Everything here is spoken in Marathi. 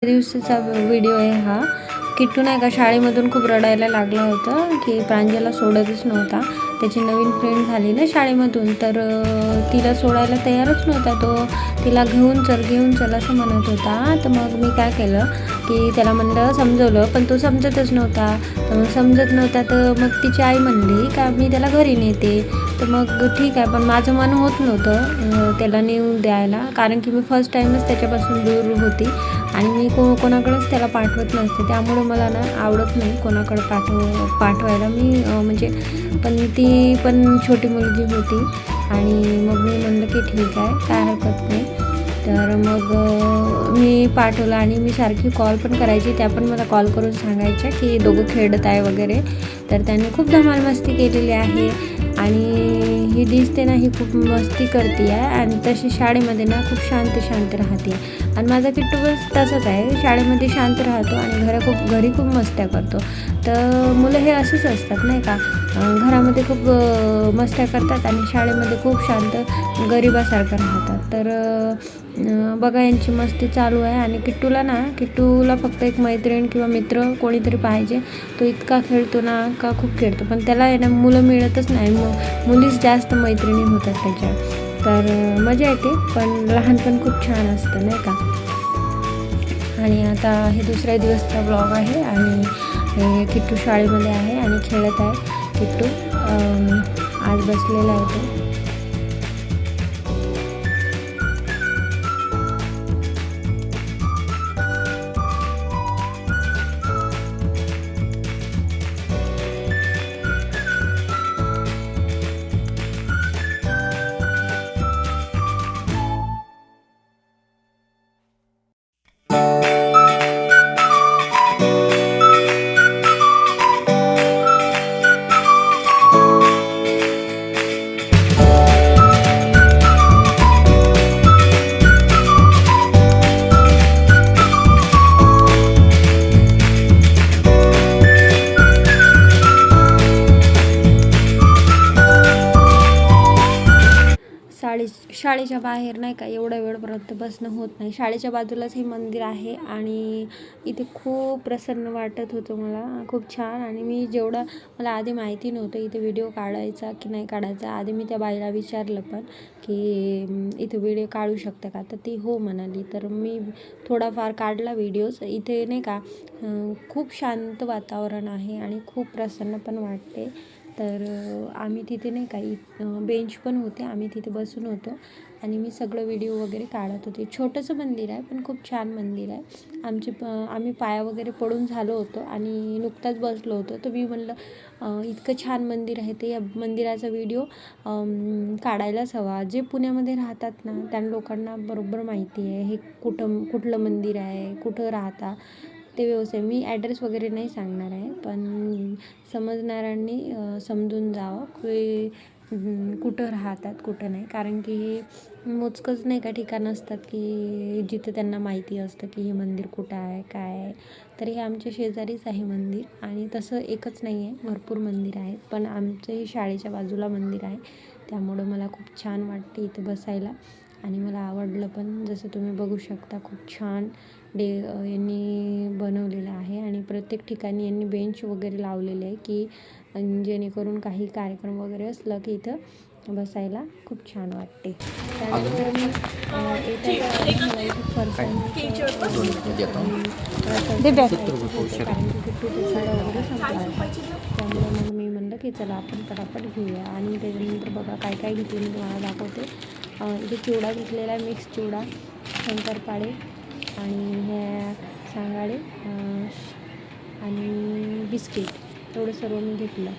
दिवसाचा व्हिडिओ आहे हा. किट्टू नाही का शाळेमधून खूप रडायला लागला होता की प्रांजलला सोडतच नव्हता. त्याची नवीन फ्रेंड झाली ना शाळेमधून, तर तिला सोडायला तयारच नव्हता तो. तिला घेऊन चल असं म्हणत होता. तर मग मी काय केलं की त्याला म्हणलं, समजवलं, पण तो समजतच नव्हता. तर मग समजत नव्हता तर मग तिची आई म्हणली का मी त्याला घरी नेते. तर मग ठीक आहे, पण माझं मन होत नव्हतं त्याला नेऊ द्यायला, कारण की मी फर्स्ट टाईमच त्याच्यापासून दूर होती आणि मी कोणाकडेच त्याला पाठवत नसते. त्यामुळे मला ना आवडत नाही कोणाकडे पाठवायला मी म्हणजे. पण ती पण छोटी मुलगी होती आणि मग मी म्हणलं की ठीक आहे, काय हरकत नाही. तर मग मी पाठवलं आणि मी सारखी कॉल पण करायची. त्या पण मला कॉल करून सांगायच्या की दोघं खेळत आहे वगैरे. तर त्यांनी खूप धमाल मस्ती केलेली आहे आणि ही दिसते ना, ही खूप मस्ती करते आहे आणि तशी शाळेमध्ये ना खूप शांत राहते. आणि माझा किट्टू बस तसंच आहे, शाळेमध्ये शांत राहतो आणि घरी खूप मस्त्या करतो. तर मुलं हे असेच असतात नाही का, घरामध्ये खूप मस्त्या करतात आणि शाळेमध्ये खूप शांत गरिबासारखं राहतात. तर बघा यांची मस्ती चालू आहे. आणि किट्टूला फक्त एक मैत्रीण किंवा मित्र कोणीतरी पाहिजे. तो इतका खेळतो ना, का खूप खेळतो, पण त्याला आहे ना मुलं मिळतच नाही. मुलीच जास्त मैत्रिणी होतात त्याच्या. तर मजा येते, पण लहानपण खूप छान असतं नाही का. आणि आता हे दुसऱ्या दिवसचा ब्लॉग आहे आणि हे किट्टू शाळेमध्ये आहे आणि खेळत आहे. किट्टू आज बसलेला आहे तो. शाळेच्या बाहेर नाही का एवढ्या वेळपर्यंत बसणं होत नाही. शाळेच्या बाजूलाच हे मंदिर आहे आणि इथे खूप प्रसन्न वाटत होतं मला, खूप छान. आणि मला आधी माहिती नव्हतं इथे व्हिडिओ काढायचा की नाही काढायचा. आधी मी त्या बाईला विचारलं पण की इथे व्हिडिओ काढू शकता का, तर ती हो म्हणाली. तर मी थोडाफार काढला व्हिडिओज. इथे नाही का खूप शांत वातावरण आहे आणि खूप प्रसन्न पण वाटते. तर आम्ही तिथे नाही का बेंच पण होते, आम्ही तिथे बसून होतो आणि मी सगळं व्हिडिओ वगैरे काढत होते. छोटंसं मंदिर आहे पण खूप छान मंदिर आहे. आम्ही पाया वगैरे पडून झालो होतो आणि नुकताच बसलो होतो. तर मी म्हणलं इतकं छान मंदिर आहे ते, या मंदिराचा व्हिडिओ काढायलाच हवा. जे पुण्यामध्ये राहतात ना, त्या लोकांना बरोबर माहिती आहे हे कुठलं मंदिर आहे, कुठं राहता ते व्यवस्थित. मी ॲड्रेस वगैरे नाही सांगणार आहे, पण समजणाऱ्यांनी समजून जावं की कुठं राहतात कुठं नाही. कारण की हे मोजकंच नाही का ठिकाण असतात की जिथं त्यांना माहिती असतं की हे मंदिर कुठं आहे काय आहे. तर हे आमच्या शेजारीच आहे मंदिर आणि तसं एकच नाही आहे, भरपूर मंदिर आहेत. पण आमचं हे शाळेच्या बाजूला मंदिर आहे, त्यामुळं मला खूप छान वाटते इथं बसायला आणि मला आवडलं पण. जसं तुम्ही बघू शकता खूप छान यांनी बनवलेलं आहे आणि प्रत्येक ठिकाणी यांनी बेंच वगैरे लावलेले आहे की जेणेकरून काही कार्यक्रम वगैरे असलं की इथं बसायला खूप छान वाटते. त्यानंतर मी त्यामुळे मग मी म्हणलं की चला आपण पटापट घेऊया. आणि त्याच्यानंतर बघा काय काय घेतलं मी तुम्हाला दाखवते. इथे चिवडा घेतलेला आहे, मिक्स चिवडा, शंकरपाळे आणि ह्या सांगाडे आणि बिस्किट, एवढं सर्व मी घेतलं.